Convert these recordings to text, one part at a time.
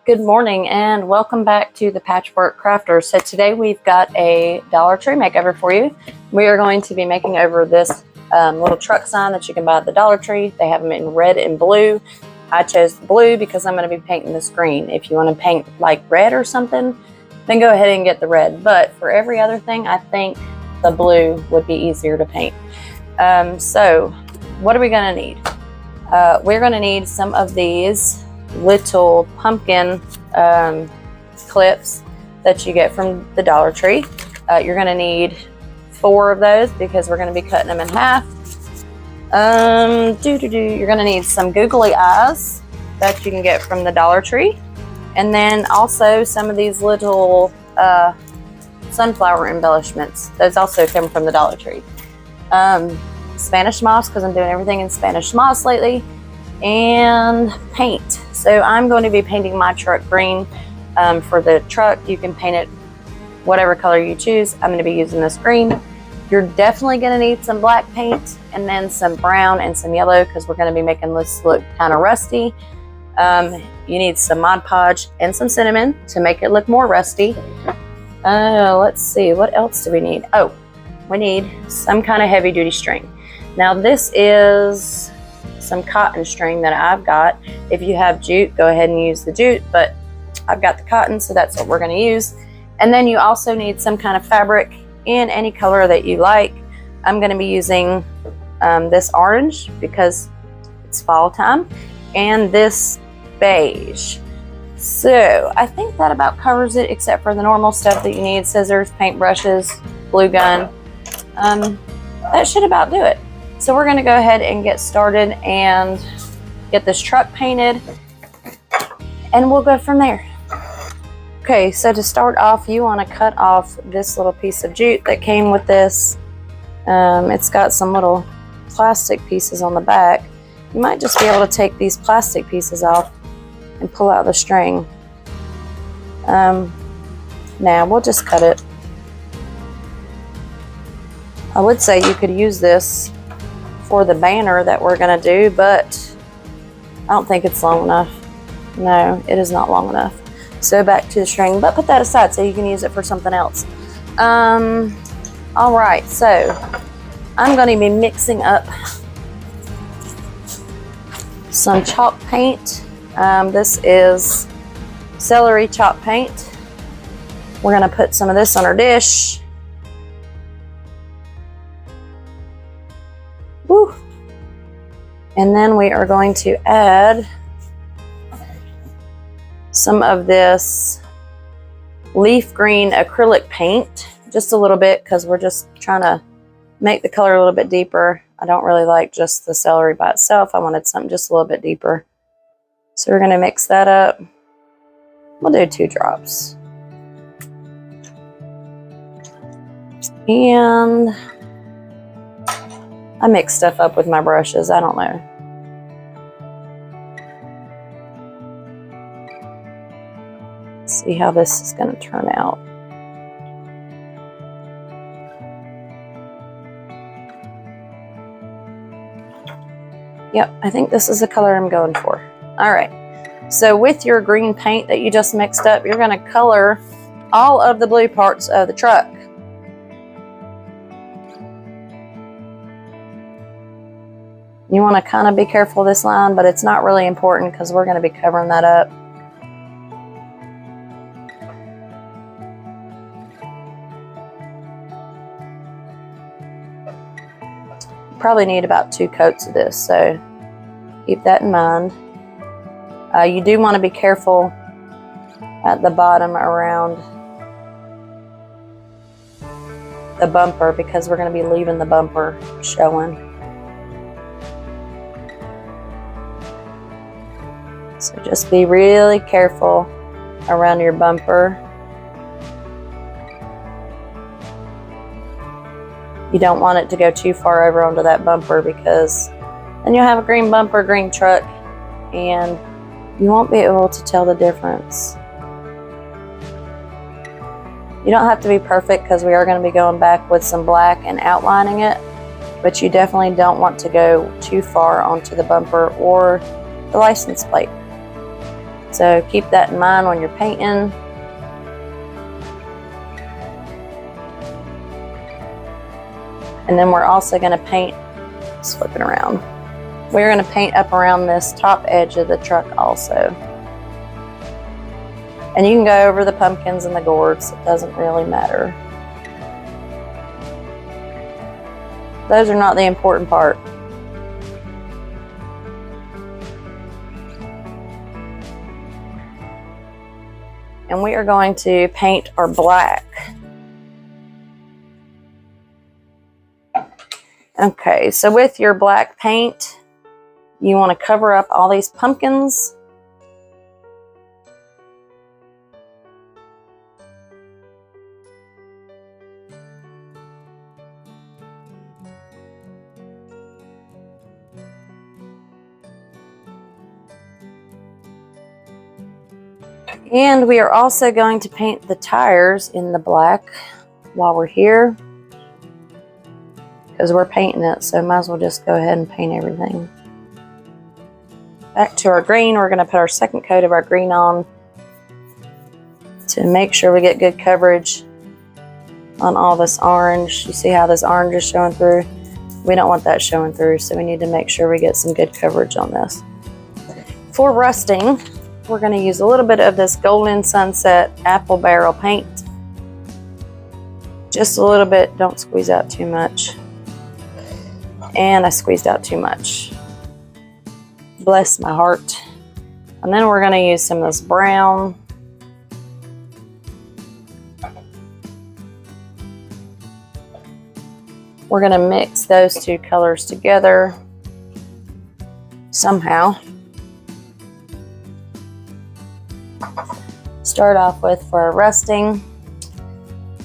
Good morning and welcome back to the Patchwork Crafter. So today we've got a Dollar Tree makeover for you. We are going to be making over this little truck sign that you can buy at the Dollar Tree. They have them in red and blue. I chose the blue because I'm going to be painting this green. If you want to paint like red or something, then go ahead and get the red. But for every other thing, I think the blue would be easier to paint. So what are we going to need? We're going to need some of these little pumpkin clips that you get from the Dollar Tree. You're going to need 4 of those because we're going to be cutting them in half. You're going to need some googly eyes that you can get from the Dollar Tree, and then also some of these little sunflower embellishments. Those also come from the Dollar Tree. Spanish moss, because I'm doing everything in Spanish moss lately, and paint. So I'm going to be painting my truck green. For the truck, you can paint it whatever color you choose. I'm going to be using this green. You're definitely going to need some black paint and then some brown and some yellow because we're going to be making this look kind of rusty. You need some Mod Podge and some cinnamon to make it look more rusty. Let's see, what else do we need? Oh, we need some kind of heavy duty string. Now this is some cotton string that I've got. If you have jute, go ahead and use the jute, but I've got the cotton, so that's what we're going to use. And then you also need some kind of fabric in any color that you like. I'm going to be using this orange because it's fall time, and this beige. So I think that about covers it, except for the normal stuff that you need: scissors, paint brushes, glue gun. That should about do it. So we're going to go ahead and get started and get this truck painted, and we'll go from there. Okay, so to start off, you want to cut off this little piece of jute that came with this. It's got some little plastic pieces on the back. You might just be able to take these plastic pieces off and pull out the string. Now we'll just cut it. I would say you could use this for the banner that we're going to do, but I don't think it's long enough. No, it is not long enough. So back to the string, but put that aside so you can use it for something else. All right, so I'm going to be mixing up some chalk paint. This is celery chalk paint. We're going to put some of this on our dish. Woo. And then we are going to add some of this leaf green acrylic paint, just a little bit, because we're just trying to make the color a little bit deeper. I don't really like just the celery by itself. I wanted something just a little bit deeper. So we're going to mix that up. We'll do 2 drops. And I mix stuff up with my brushes. I don't know. Let's see how this is going to turn out. Yep, I think this is the color I'm going for. All right. So with your green paint that you just mixed up, you're going to color all of the blue parts of the truck. You want to kind of be careful of this line, but it's not really important because we're going to be covering that up. You probably need about 2 coats of this, so keep that in mind. You do want to be careful at the bottom around the bumper because we're going to be leaving the bumper showing. So just be really careful around your bumper. You don't want it to go too far over onto that bumper because then you'll have a green bumper, green truck, and you won't be able to tell the difference. You don't have to be perfect because we are going to be going back with some black and outlining it, but you definitely don't want to go too far onto the bumper or the license plate. So keep that in mind when you're painting. And then we're also going to paint, just flipping around. We're going to paint up around this top edge of the truck also. And you can go over the pumpkins and the gourds, it doesn't really matter. Those are not the important part. And we are going to paint our black. Okay, so with your black paint, you want to cover up all these pumpkins. And we are also going to paint the tires in the black while we're here, because we're painting it, so might as well just go ahead and paint everything. Back to our green, we're going to put our second coat of our green on to make sure we get good coverage on all this orange. You see how this orange is showing through? We don't want that showing through, so we need to make sure we get some good coverage on this. For rusting, we're going to use a little bit of this Golden Sunset Apple Barrel paint. Just a little bit, don't squeeze out too much. And I squeezed out too much. Bless my heart. And then we're going to use some of this brown. We're going to mix those two colors together somehow. Start off with for our rusting.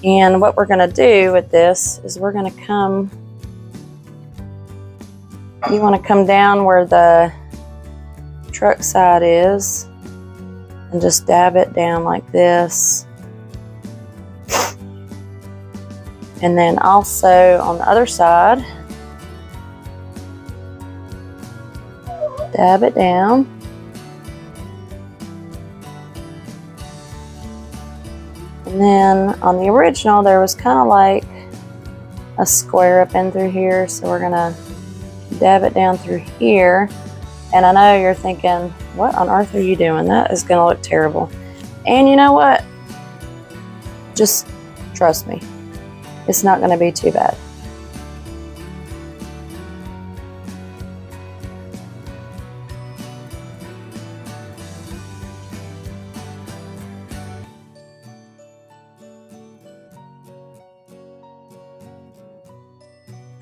And what we're going to do with this is we're going to come, you want to come down where the truck side is and just dab it down like this. And then also on the other side, dab it down. And then on the original, there was kind of like a square up in through here. So we're gonna dab it down through here. And I know you're thinking, what on earth are you doing? That is gonna look terrible. And you know what? Just trust me. It's not gonna be too bad.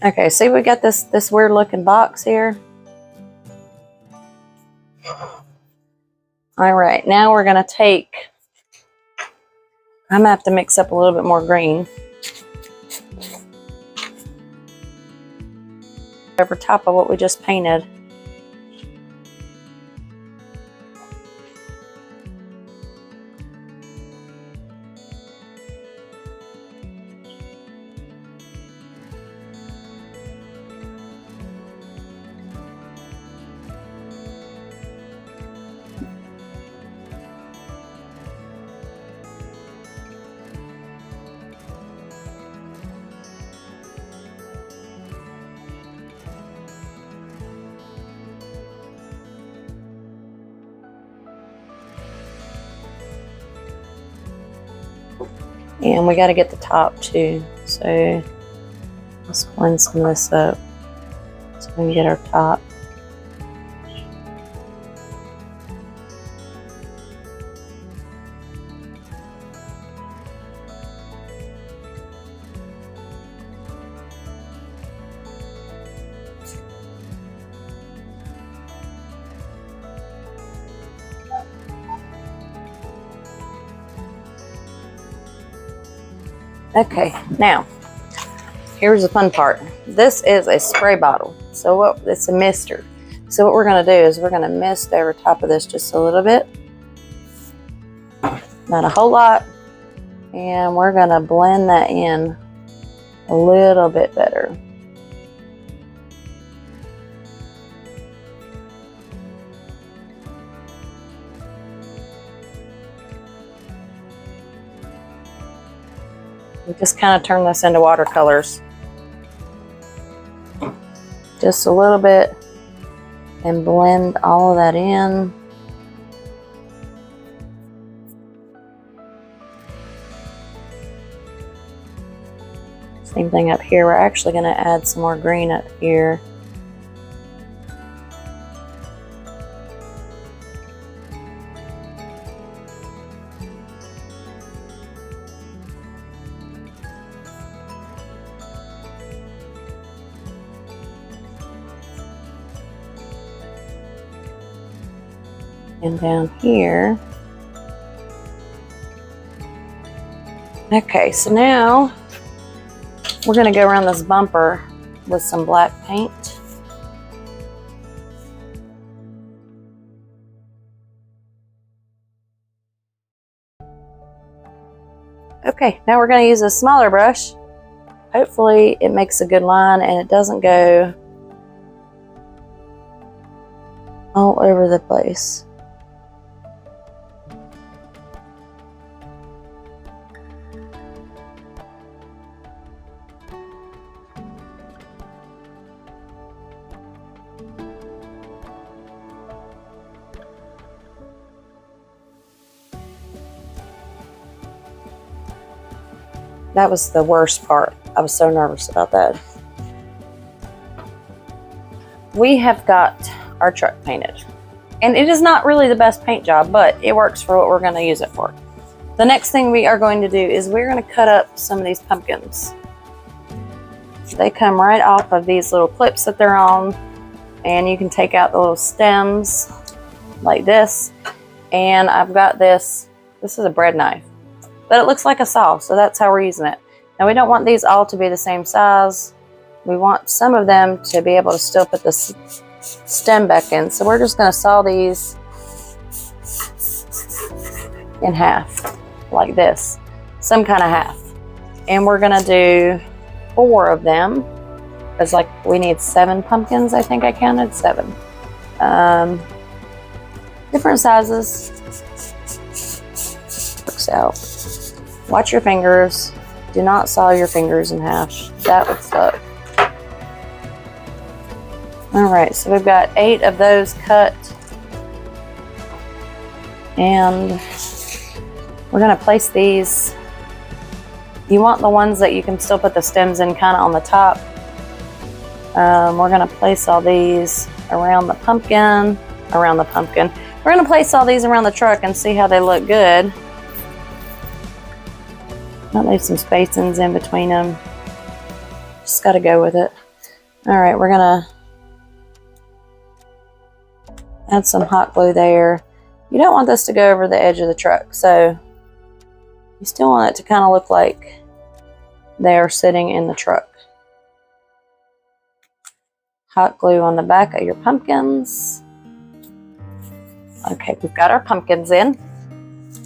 Okay, see we got this weird looking box here. All right, now we're gonna take, I'm gonna have to mix up a little bit more green over top of what we just painted. And we got to get the top too, so let's blend some of this up so we can get our top. Okay, now here's the fun part. This is a spray bottle, so it's a mister. So what we're going to do is we're going to mist over top of this just a little bit, not a whole lot, and we're going to blend that in a little bit better. We just kind of turn this into watercolors. Just a little bit and blend all of that in. Same thing up here. We're actually going to add some more green up here. And down here. Okay, so now we're going to go around this bumper with some black paint. Okay, now we're going to use a smaller brush. Hopefully it makes a good line and it doesn't go all over the place. That was the worst part. I was so nervous about that. We have got our truck painted. And it is not really the best paint job, but it works for what we're going to use it for. The next thing we are going to do is we're going to cut up some of these pumpkins. They come right off of these little clips that they're on. And you can take out the little stems like this. And I've got this. This is a bread knife. But it looks like a saw, so that's how we're using it. Now we don't want these all to be the same size. We want some of them to be able to still put the stem back in. So we're just going to saw these in half, like this. Some kind of half. And we're going to do 4 of them. Because like we need 7 pumpkins, I think I counted 7. Different sizes. Works out. Watch your fingers. Do not saw your fingers in half. That would suck. Alright, so we've got 8 of those cut. And we're going to place these. You want the ones that you can still put the stems in kind of on the top. We're going to place all these around the pumpkin. We're going to place all these around the truck and see how they look good. Might leave some spacings in between them. Just got to go with it. Alright, we're going to add some hot glue there. You don't want this to go over the edge of the truck, so you still want it to kind of look like they are sitting in the truck. Hot glue on the back of your pumpkins. Okay, we've got our pumpkins in,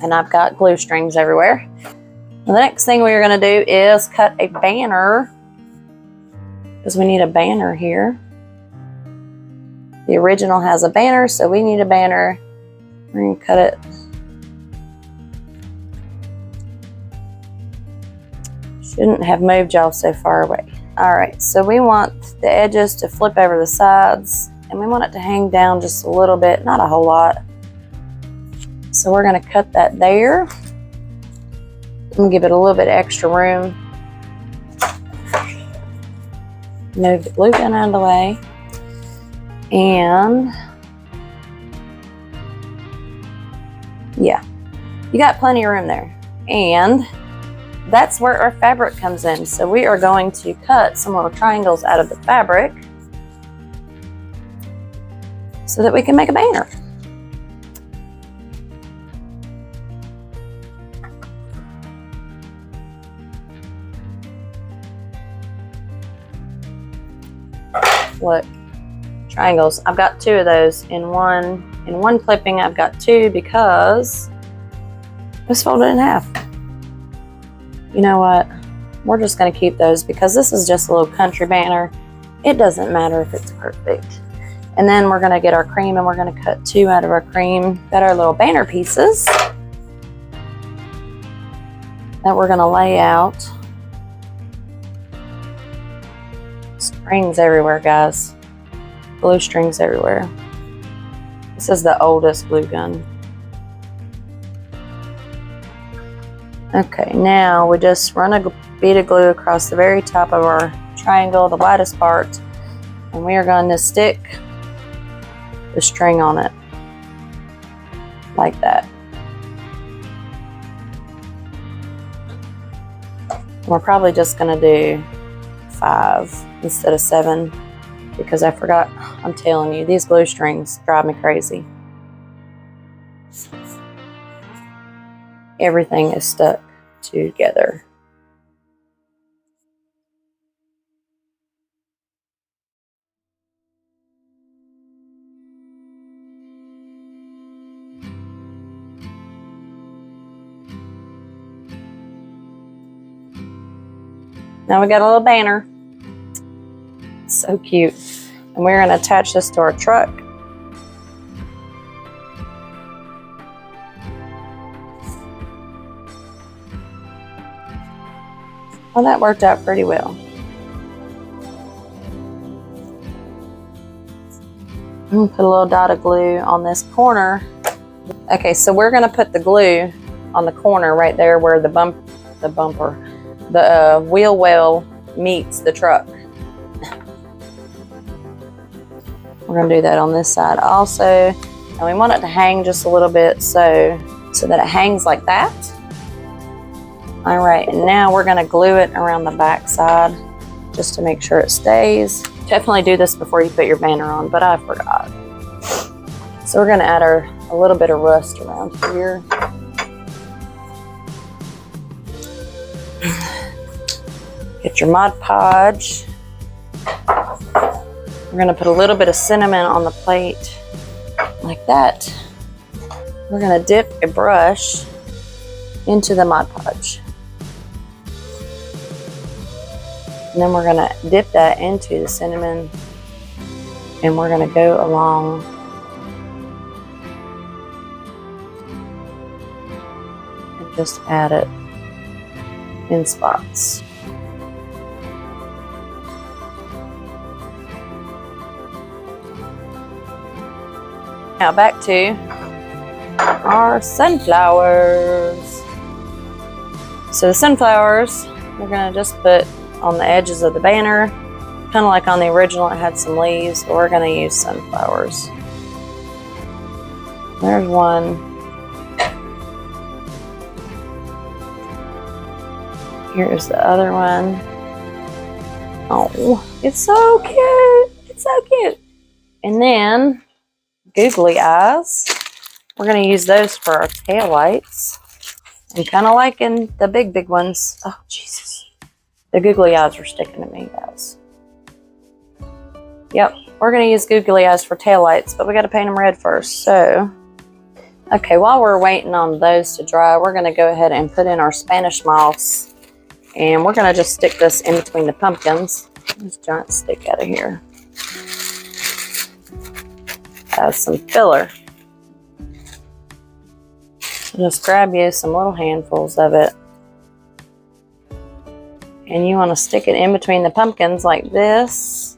and I've got glue strings everywhere. The next thing we're going to do is cut a banner, because we need a banner here. The original has a banner, so we need a banner. We're going to cut it. Shouldn't have moved y'all so far away. Alright, so we want the edges to flip over the sides, and we want it to hang down just a little bit, not a whole lot. So we're going to cut that there. And give it a little bit extra room. Move the glue gun out of the way. And yeah, you got plenty of room there. And that's where our fabric comes in. So we are going to cut some little triangles out of the fabric so that we can make a banner. Look, triangles. I've got 2 of those in one clipping. I've got 2 because it's folded in half. You know what? We're just going to keep those because this is just a little country banner. It doesn't matter if it's perfect. And then we're going to get our cream and we're going to cut 2 out of our cream. Got our little banner pieces that we're going to lay out Strings everywhere, guys. Glue strings everywhere. This is the oldest glue gun. Okay, now we just run a bead of glue across the very top of our triangle, the widest part, and we are going to stick the string on it like that. We're probably just going to do 5 instead of 7 because I forgot. I'm telling you, these glue strings drive me crazy. Everything is stuck together. Now we got a little banner. So cute. And we're going to attach this to our truck. Well, that worked out pretty well. I'm going to put a little dot of glue on this corner. Okay, so we're going to put the glue on the corner right there where the wheel well meets the truck. We're going to do that on this side also. And we want it to hang just a little bit so that it hangs like that. All right, and now we're going to glue it around the back side just to make sure it stays. Definitely do this before you put your banner on, but I forgot. So we're going to add a little bit of rust around here. Get your Mod Podge. We're going to put a little bit of cinnamon on the plate like that. We're going to dip a brush into the Mod Podge. And then we're going to dip that into the cinnamon and we're going to go along and just add it in spots. Now back to our sunflowers. So the sunflowers, we're going to just put on the edges of the banner, kind of like on the original it had some leaves, but we're going to use sunflowers. There's one. Here's the other one. Oh, it's so cute. It's so cute. And then googly eyes. We're going to use those for our tail lights. And kind of like in the big ones. Oh, Jesus. The googly eyes are sticking to me, guys. Yep, we're going to use googly eyes for tail lights, but we got to paint them red first. So, okay, while we're waiting on those to dry, we're going to go ahead and put in our Spanish moss. And we're going to just stick this in between the pumpkins. This giant stick out of here. Has some filler. So just grab you some little handfuls of it. And you want to stick it in between the pumpkins like this.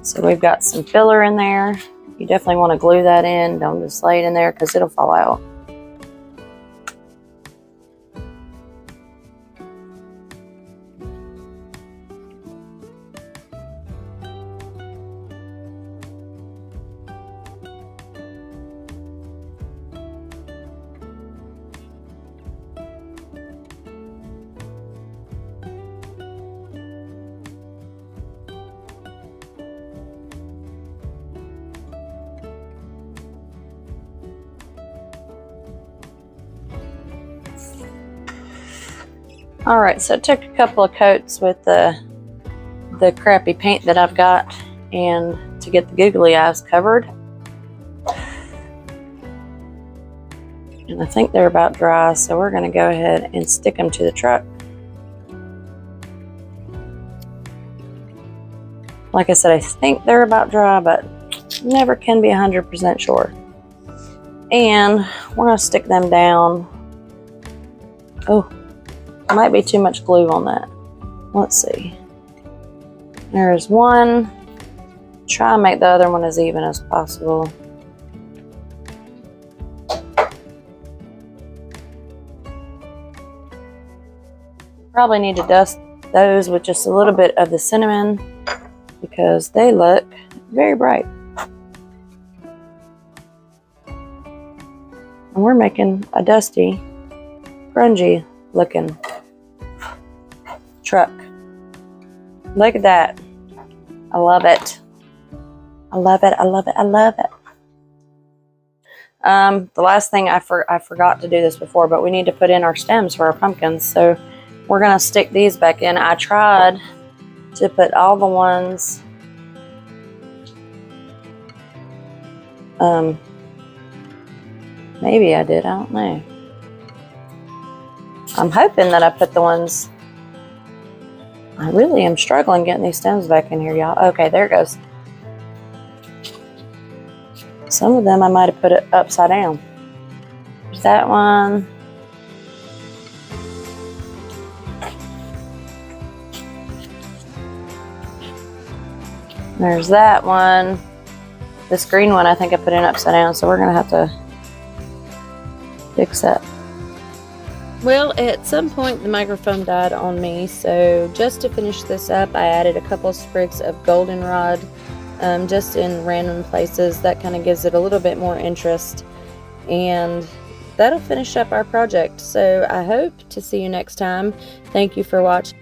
So we've got some filler in there. You definitely want to glue that in. Don't just lay it in there because it'll fall out. All right, so I took a couple of coats with the crappy paint that I've got and to get the googly eyes covered. And I think they're about dry, so we're going to go ahead and stick them to the truck. Like I said, I think they're about dry, but never can be 100% sure. And we're going to stick them down. Oh, might be too much glue on that. Let's see. There's one. Try and make the other one as even as possible. Probably need to dust those with just a little bit of the cinnamon because they look very bright. And we're making a dusty, grungy looking truck. Look at that. I love it. I love it. I love it. I love it. The last thing I forgot to do this before, but we need to put in our stems for our pumpkins. So we're going to stick these back in. I tried to put all the ones maybe I did, I don't know. I'm hoping that I put the ones. I really am struggling getting these stems back in here, y'all. Okay, there it goes. Some of them I might have put it upside down. There's that one. There's that one. This green one I think I put in upside down, so we're gonna have to fix that. Well, at some point the microphone died on me, so just to finish this up, I added a couple of sprigs of goldenrod just in random places. That kind of gives it a little bit more interest, and that'll finish up our project. So I hope to see you next time. Thank you for watching.